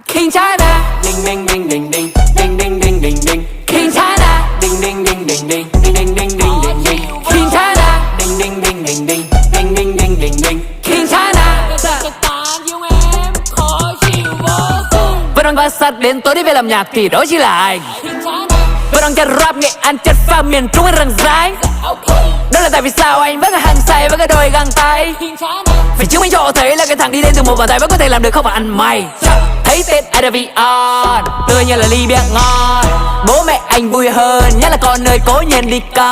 King China, ding ding ding ding ding ding ding ding ding ding. King China, ding ding ding ding ding ding ding ding ding ding ding. King China, ding ding ding ding ding ding ding ding ding ding. King China. Vẫn đang bát sát đến tối đi về làm nhạc thì đó chỉ là anh. Vẫn đang chất rap nghệ An chất pha miền Trung anh răng rái. Đó là tại vì sao anh vẫn là hàng say với cái đôi găng tay. Vì chứng minh cho thấy là cái thằng đi đến từ một bàn tay vẫn có thể làm được không phải ăn mày. Thấy tên IDV on, tươi như là ly bia ngon. Bố mẹ anh vui hơn, nhất là con ơi cố nhiên đi con.